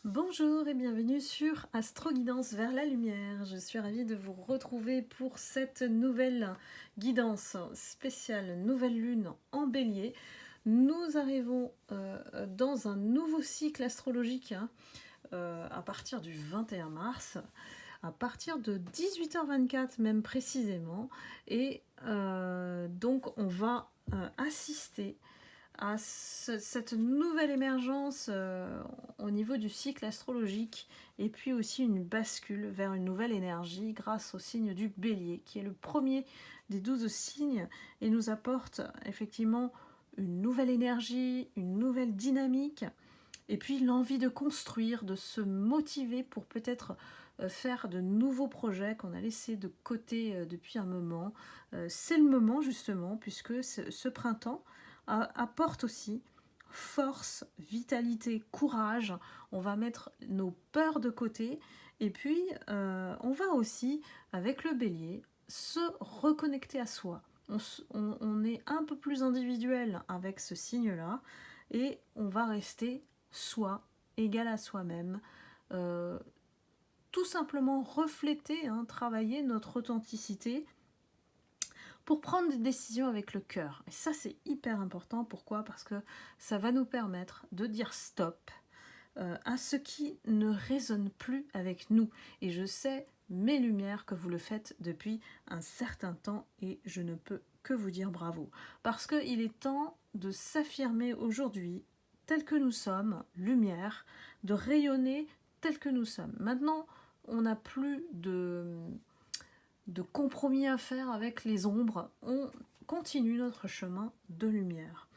Bonjour et bienvenue sur Astro Guidance vers la lumière. Je suis ravie de vous retrouver pour cette nouvelle guidance spéciale nouvelle lune en bélier. Nous arrivons dans un nouveau cycle astrologique à partir du 21 mars, à partir de 18h24 même précisément. Et donc on va assister à cette nouvelle émergence au niveau du cycle astrologique et puis aussi une bascule vers une nouvelle énergie grâce au signe du bélier qui est le premier des 12 signes et nous apporte effectivement une nouvelle énergie, une nouvelle dynamique et puis l'envie de construire, de se motiver pour peut-être faire de nouveaux projets qu'on a laissés de côté depuis un moment. C'est le moment justement puisque ce printemps apporte aussi force, vitalité, courage. On va mettre nos peurs de côté et puis on va aussi, avec le bélier, se reconnecter à soi. On est un peu plus individuel avec ce signe-là et on va rester soi, égal à soi-même. Tout simplement refléter, travailler notre authenticité pour prendre des décisions avec le cœur. Et ça, c'est hyper important. Pourquoi ? Parce que ça va nous permettre de dire stop à ce qui ne résonne plus avec nous. Et je sais, mes lumières, que vous le faites depuis un certain temps et je ne peux que vous dire bravo. Parce qu'il est temps de s'affirmer aujourd'hui tel que nous sommes, lumière, de rayonner tel que nous sommes. Maintenant, on n'a plus de compromis à faire avec les ombres, on continue notre chemin de lumière.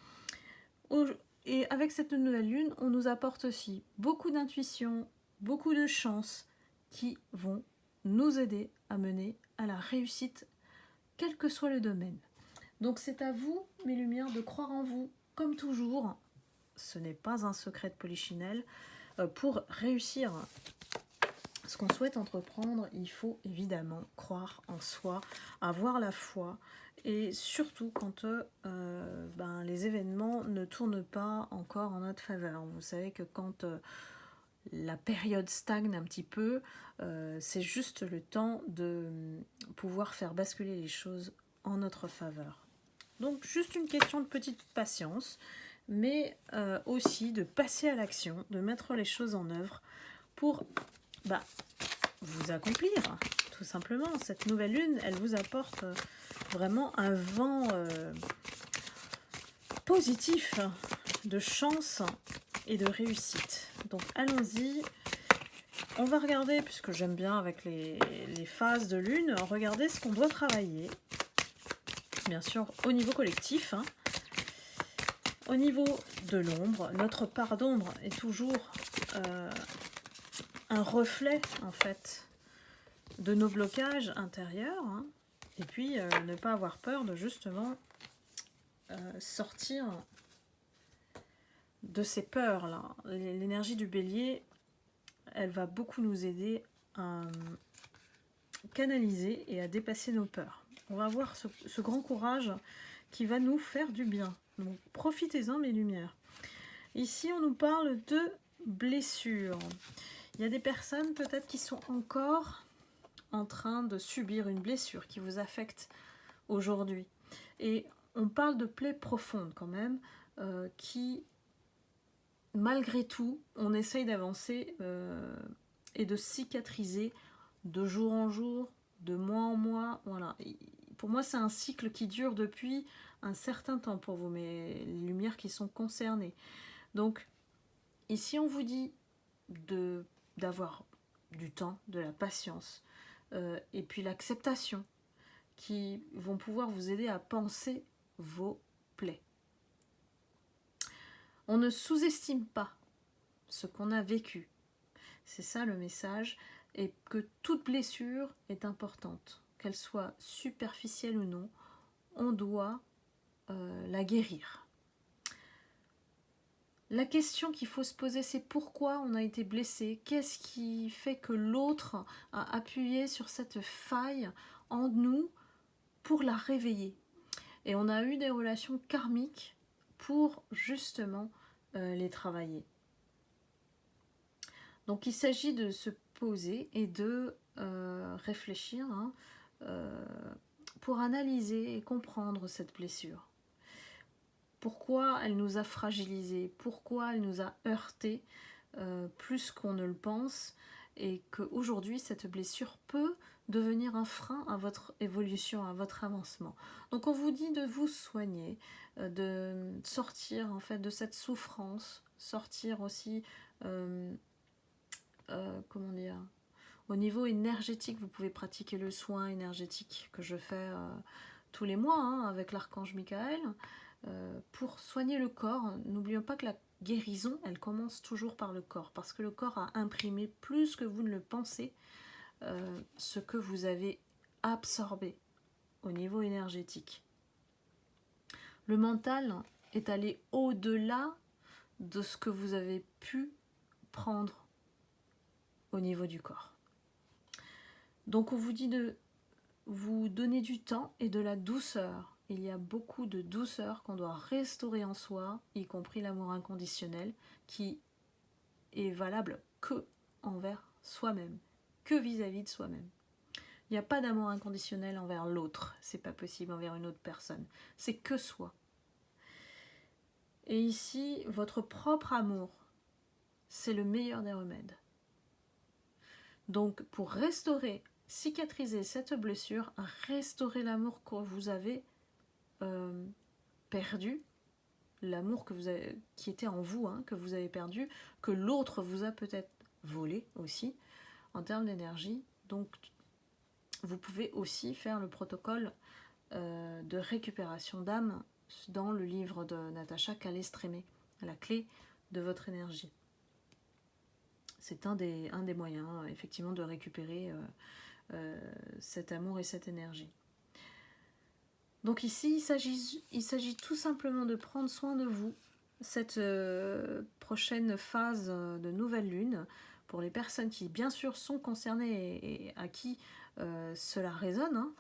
Et avec cette nouvelle lune, on nous apporte aussi beaucoup d'intuition, beaucoup de chance qui vont nous aider à mener à la réussite, quel que soit le domaine. Donc c'est à vous, mes lumières, de croire en vous, comme toujours. Ce n'est pas un secret de polichinelle. Pour réussir ce qu'on souhaite entreprendre, il faut évidemment croire en soi, avoir la foi, et surtout quand les événements ne tournent pas encore en notre faveur. Vous savez que quand la période stagne un petit peu, c'est juste le temps de pouvoir faire basculer les choses en notre faveur. Donc juste une question de petite patience, mais aussi de passer à l'action, de mettre les choses en œuvre pour vous accomplir, tout simplement. Cette nouvelle lune, elle vous apporte vraiment un vent positif de chance et de réussite. Donc allons-y. On va regarder, puisque j'aime bien avec les phases de lune, regarder ce qu'on doit travailler. Bien sûr, au niveau collectif. Au niveau de l'ombre, notre part d'ombre est toujours un reflet, en fait, de nos blocages intérieurs. Et puis, ne pas avoir peur de justement sortir de ces peurs-là. L'énergie du bélier, elle va beaucoup nous aider à canaliser et à dépasser nos peurs. On va avoir ce grand courage qui va nous faire du bien. Donc profitez-en, mes lumières. Ici, on nous parle de blessures. Il y a des personnes peut-être qui sont encore en train de subir une blessure qui vous affecte aujourd'hui. Et on parle de plaies profondes quand même, qui, malgré tout, on essaye d'avancer et de cicatriser de jour en jour, de mois en mois. Voilà. Et pour moi, c'est un cycle qui dure depuis un certain temps pour vous, mes lumières qui sont concernées. Donc, ici, on vous dit d'avoir du temps, de la patience, et puis l'acceptation, qui vont pouvoir vous aider à penser vos plaies. On ne sous-estime pas ce qu'on a vécu. C'est ça le message, et que toute blessure est importante, qu'elle soit superficielle ou non, on doit la guérir. La question qu'il faut se poser, c'est pourquoi on a été blessé, qu'est-ce qui fait que l'autre a appuyé sur cette faille en nous pour la réveiller. Et on a eu des relations karmiques pour justement les travailler. Donc il s'agit de se poser et de réfléchir pour analyser et comprendre cette blessure. Pourquoi elle nous a fragilisés, pourquoi elle nous a heurtés plus qu'on ne le pense, et qu'aujourd'hui cette blessure peut devenir un frein à votre évolution, à votre avancement. Donc on vous dit de vous soigner, de sortir en fait de cette souffrance, sortir aussi, comment dire, au niveau énergétique. Vous pouvez pratiquer le soin énergétique que je fais tous les mois avec l'archange Michael, pour soigner le corps. N'oublions pas que la guérison, elle commence toujours par le corps, parce que le corps a imprimé plus que vous ne le pensez ce que vous avez absorbé au niveau énergétique. Le mental est allé au-delà de ce que vous avez pu prendre au niveau du corps. Donc on vous dit de vous donner du temps et de la douceur. Il y a beaucoup de douceur qu'on doit restaurer en soi, y compris l'amour inconditionnel, qui est valable que envers soi-même, que vis-à-vis de soi-même. Il n'y a pas d'amour inconditionnel envers l'autre, c'est pas possible envers une autre personne, c'est que soi. Et ici, votre propre amour, c'est le meilleur des remèdes. Donc pour restaurer, cicatriser cette blessure, restaurer l'amour que vous avez perdu, l'amour qui était en vous, que vous avez perdu, que l'autre vous a peut-être volé aussi, en termes d'énergie. Donc vous pouvez aussi faire le protocole de récupération d'âme dans le livre de Natacha Calestrémé, la clé de votre énergie. C'est un des moyens, effectivement, de récupérer cet amour et cette énergie. Donc ici, il s'agit tout simplement de prendre soin de vous, cette prochaine phase de nouvelle lune, pour les personnes qui, bien sûr, sont concernées et à qui cela résonne,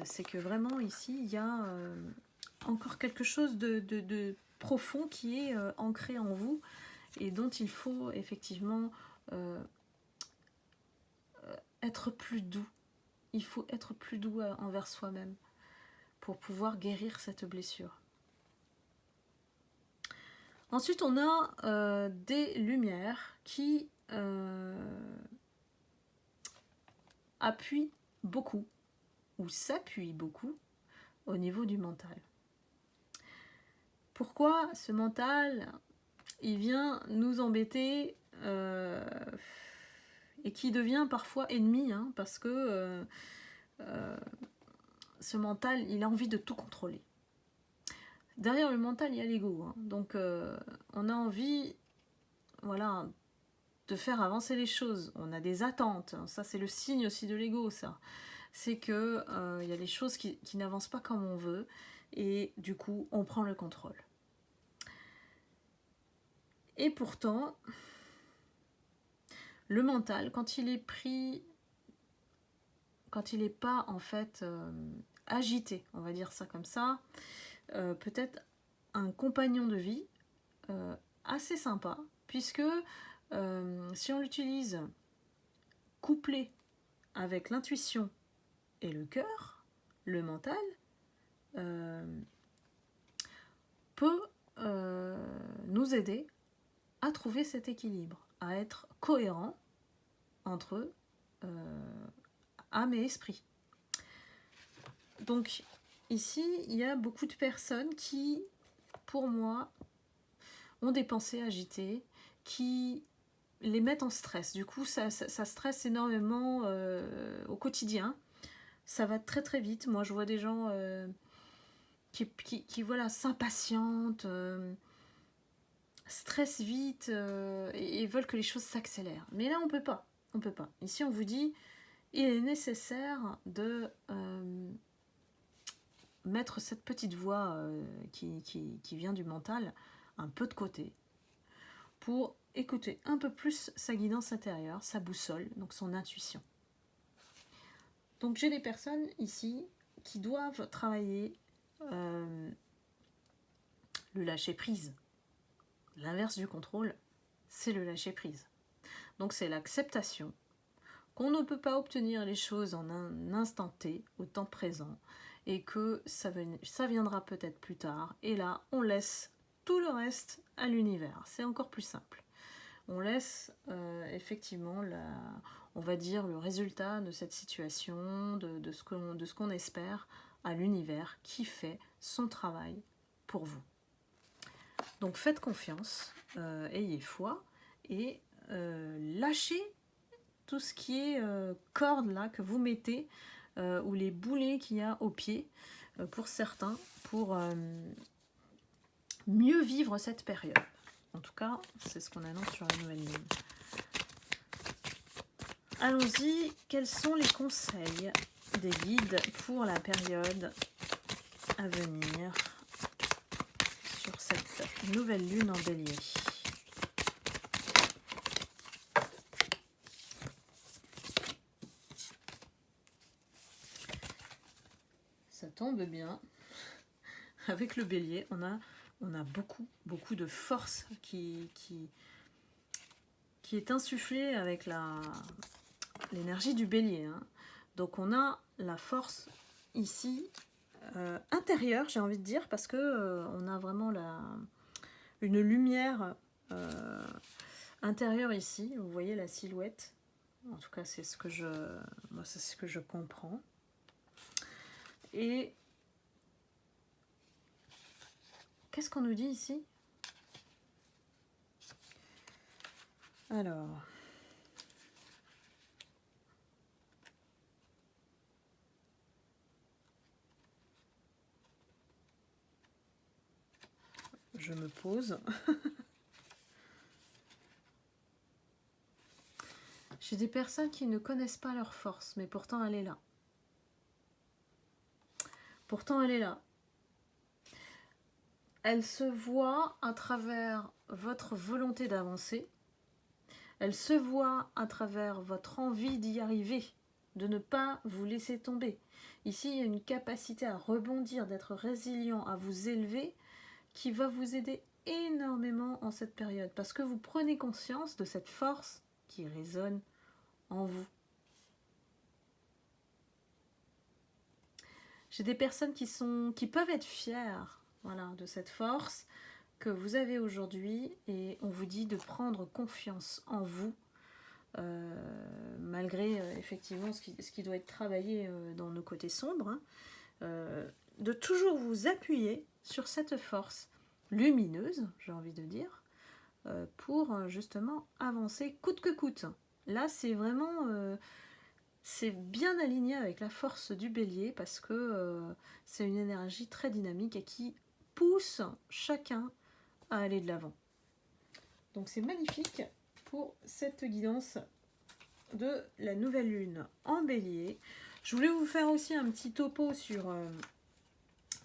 c'est que vraiment, ici, il y a encore quelque chose de profond qui est ancré en vous et dont il faut effectivement être plus doux. Il faut être plus doux envers soi-même pour pouvoir guérir cette blessure. Ensuite, on a des lumières qui appuient beaucoup ou s'appuient beaucoup au niveau du mental. Pourquoi ce mental, il vient nous embêter et qui devient parfois ennemi, parce que ce mental, il a envie de tout contrôler. Derrière le mental, il y a l'ego. Donc, on a envie, voilà, de faire avancer les choses. On a des attentes. Ça, c'est le signe aussi de l'ego, ça. C'est que y a des choses qui n'avancent pas comme on veut. Et du coup, on prend le contrôle. Et pourtant, le mental, quand il est pris, quand il n'est pas, en fait, agité, on va dire ça comme ça, peut-être un compagnon de vie assez sympa, puisque si on l'utilise couplé avec l'intuition et le cœur, le mental peut nous aider à trouver cet équilibre, à être cohérent entre âme et esprit. Donc ici, il y a beaucoup de personnes qui, pour moi, ont des pensées agitées, qui les mettent en stress. Du coup, ça stresse énormément au quotidien. Ça va très très vite. Moi, je vois des gens qui voilà, s'impatientent, stressent vite et veulent que les choses s'accélèrent. Mais là, on peut pas. On peut pas. Ici, on vous dit, il est nécessaire de mettre cette petite voix qui vient du mental un peu de côté pour écouter un peu plus sa guidance intérieure, sa boussole, donc son intuition. Donc j'ai des personnes ici qui doivent travailler le lâcher prise. L'inverse du contrôle, c'est le lâcher prise. Donc c'est l'acceptation qu'on ne peut pas obtenir les choses en un instant T, au temps présent, et que ça viendra peut-être plus tard. Et là, on laisse tout le reste à l'univers. C'est encore plus simple. On laisse effectivement, on va dire, le résultat de cette situation, de ce qu'on espère, à l'univers qui fait son travail pour vous. Donc faites confiance, ayez foi, et lâchez tout ce qui est corde là que vous mettez, ou les boulets qu'il y a au pied, pour certains, pour mieux vivre cette période. En tout cas, c'est ce qu'on annonce sur la nouvelle lune. Allons-y, quels sont les conseils des guides pour la période à venir sur cette nouvelle lune en Bélier? Ça tombe bien. Avec le Bélier, on a beaucoup de force qui est insufflée avec l'énergie du Bélier. Hein. Donc on a la force ici intérieure, j'ai envie de dire, parce que on a vraiment une lumière intérieure ici. Vous voyez la silhouette. En tout cas, c'est ce que je comprends. Et qu'est-ce qu'on nous dit ici? Alors, je me pose. J'ai des personnes qui ne connaissent pas leur force, mais pourtant elle est là. Pourtant elle est là. Elle se voit à travers votre volonté d'avancer. Elle se voit à travers votre envie d'y arriver, de ne pas vous laisser tomber. Ici, il y a une capacité à rebondir, d'être résilient, à vous élever, qui va vous aider énormément en cette période, parce que vous prenez conscience de cette force qui résonne en vous. J'ai des personnes qui peuvent être fières, voilà, de cette force que vous avez aujourd'hui, et on vous dit de prendre confiance en vous, malgré effectivement ce qui doit être travaillé dans nos côtés sombres, hein, de toujours vous appuyer sur cette force lumineuse, j'ai envie de dire, pour justement avancer coûte que coûte. Là, c'est vraiment c'est bien aligné avec la force du Bélier, parce que c'est une énergie très dynamique et qui pousse chacun à aller de l'avant. Donc c'est magnifique pour cette guidance de la nouvelle lune en Bélier. Je voulais vous faire aussi un petit topo sur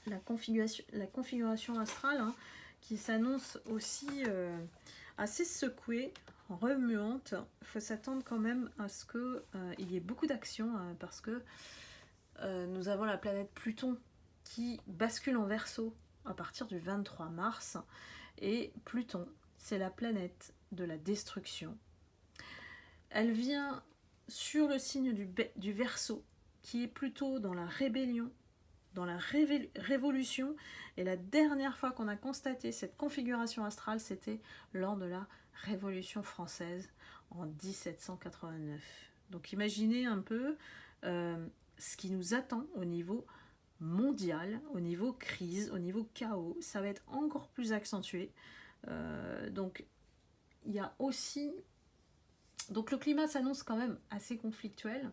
la configuration astrale, hein, qui s'annonce aussi assez secouée, remuante. Il faut s'attendre quand même à ce qu'il y ait beaucoup d'action, parce que nous avons la planète Pluton qui bascule en Verseau à partir du 23 mars. Et Pluton, c'est la planète de la destruction. Elle vient sur le signe du Verseau, qui est plutôt dans la rébellion, dans la révolution. Et la dernière fois qu'on a constaté cette configuration astrale, c'était lors de la Révolution française en 1789. Donc imaginez un peu ce qui nous attend au niveau mondial, au niveau crise, au niveau chaos. Ça va être encore plus accentué. Donc il y a aussi... Donc le climat s'annonce quand même assez conflictuel.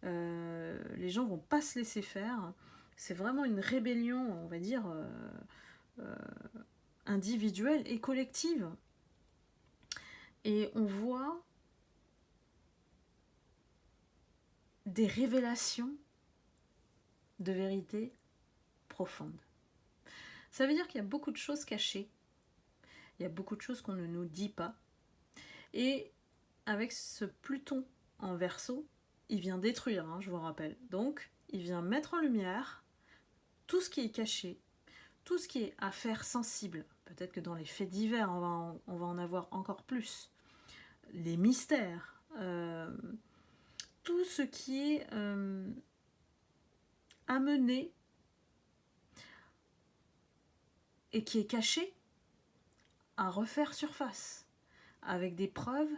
Les gens vont pas se laisser faire. C'est vraiment une rébellion, on va dire, individuelle et collective. Et on voit des révélations de vérité profonde. Ça veut dire qu'il y a beaucoup de choses cachées. Il y a beaucoup de choses qu'on ne nous dit pas. Et avec ce Pluton en Verseau, il vient détruire, hein, je vous rappelle. Donc, il vient mettre en lumière tout ce qui est caché, tout ce qui est affaires sensibles. Peut-être que dans les faits divers, on va en avoir encore plus. les mystères, tout ce qui est amené et qui est caché à refaire surface, avec des preuves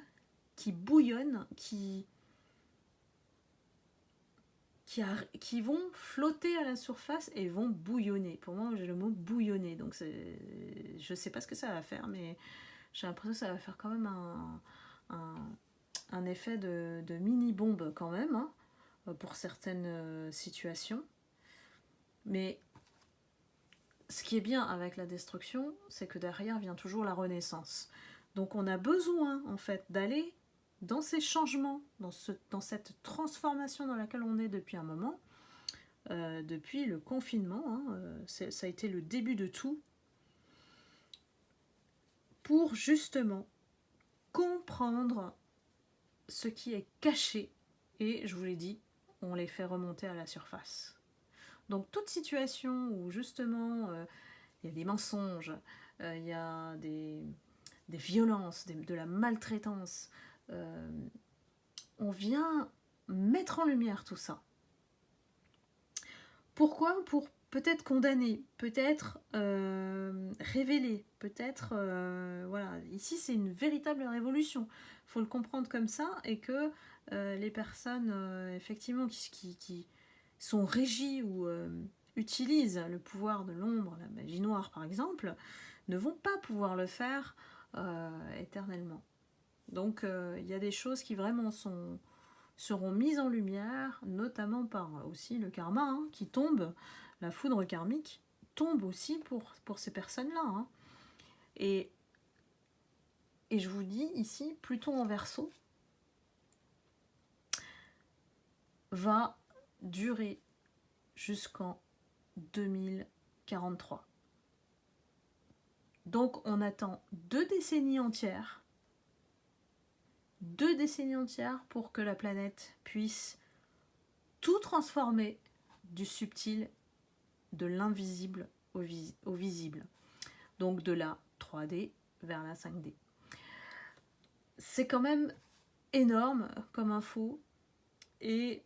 qui bouillonnent, qui vont flotter à la surface et vont bouillonner. Pour moi, j'ai le mot bouillonner, donc je sais pas ce que ça va faire, mais j'ai l'impression que ça va faire quand même un effet de mini-bombe quand même, hein, pour certaines situations. Mais ce qui est bien avec la destruction, c'est que derrière vient toujours la renaissance. Donc on a besoin en fait d'aller dans ces changements, dans cette transformation dans laquelle on est depuis un moment, depuis le confinement, hein, ça a été le début de tout, pour justement comprendre ce qui est caché, et je vous l'ai dit, on les fait remonter à la surface. Donc toute situation où justement il y a des mensonges, il y a des violences, de la maltraitance, on vient mettre en lumière tout ça. Pourquoi ? Pour peut-être condamner, peut-être révéler, peut-être... voilà, ici c'est une véritable révolution. Il faut le comprendre comme ça, et que les personnes effectivement qui sont régies ou utilisent le pouvoir de l'ombre, la magie noire par exemple, ne vont pas pouvoir le faire éternellement. Donc il y a des choses qui vraiment seront mises en lumière, notamment par aussi le karma, hein, qui tombe, la foudre karmique tombe aussi pour ces personnes-là. Hein. Et je vous dis ici, Pluton en Verseau va durer jusqu'en 2043. Donc on attend 2 décennies entières pour que la planète puisse tout transformer, du subtil, de l'invisible au visible. Donc de la 3D vers la 5D. C'est quand même énorme comme info, et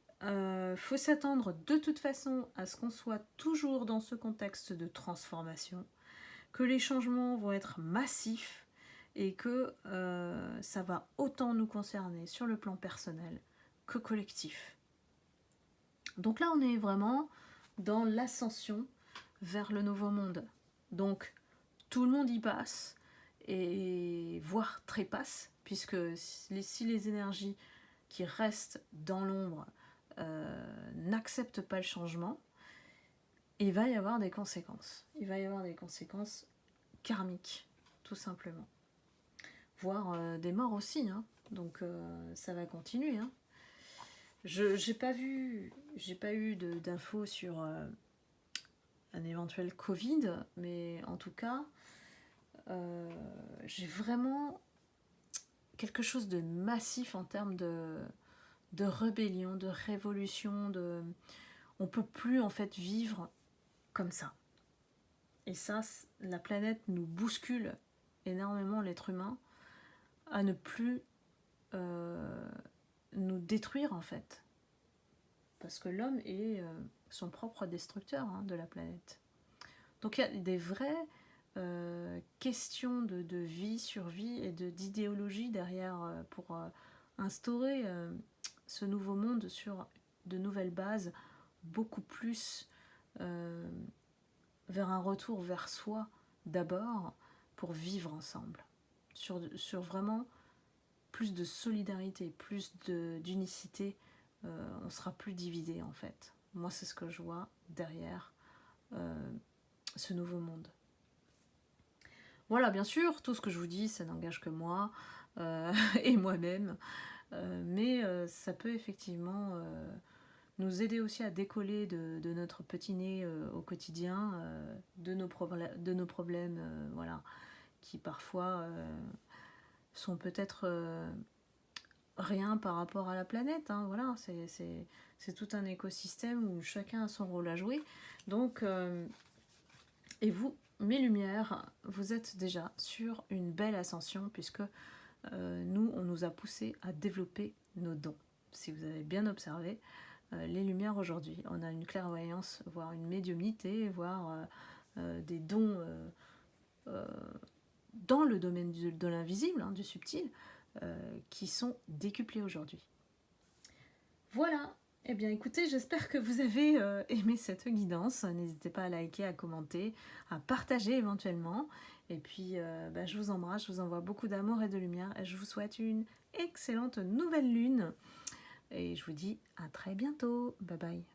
faut s'attendre de toute façon à ce qu'on soit toujours dans ce contexte de transformation, que les changements vont être massifs, et que ça va autant nous concerner sur le plan personnel que collectif. Donc là, on est vraiment dans l'ascension vers le nouveau monde. Donc, tout le monde y passe, et voire trépasse, puisque si les énergies qui restent dans l'ombre n'acceptent pas le changement, il va y avoir des conséquences. Il va y avoir des conséquences karmiques, tout simplement. Voire des morts aussi, hein. Donc ça va continuer, hein. J'ai pas eu d'infos sur un éventuel Covid, mais en tout cas, j'ai vraiment quelque chose de massif en termes de rébellion, de révolution, on peut plus en fait vivre comme ça. Et ça, la planète nous bouscule énormément, l'être humain, à ne plus nous détruire en fait. Parce que l'homme est son propre destructeur, hein, de la planète. Donc il y a des vraies questions de vie, survie et d'idéologie derrière pour instaurer ce nouveau monde sur de nouvelles bases, beaucoup plus vers un retour vers soi d'abord, pour vivre ensemble, sur vraiment plus de solidarité, plus d'unicité. On sera plus divisé en fait. Moi, c'est ce que je vois derrière ce nouveau monde. Voilà, bien sûr, tout ce que je vous dis, ça n'engage que moi et moi-même, mais ça peut effectivement nous aider aussi à décoller de notre petit nez au quotidien, de nos problèmes, voilà, qui parfois sont peut-être rien par rapport à la planète, hein, voilà, c'est tout un écosystème où chacun a son rôle à jouer. Donc, et vous, mes lumières, vous êtes déjà sur une belle ascension, puisque nous, on nous a poussé à développer nos dons. Si vous avez bien observé, les lumières aujourd'hui, on a une clairvoyance, voire une médiumnité, voire des dons dans le domaine de l'invisible, du subtil, qui sont décuplés aujourd'hui. Voilà. Eh bien écoutez, j'espère que vous avez aimé cette guidance. N'hésitez pas à liker, à commenter, à partager éventuellement. Et puis je vous embrasse, je vous envoie beaucoup d'amour et de lumière. Et je vous souhaite une excellente nouvelle lune. Et je vous dis à très bientôt. Bye bye.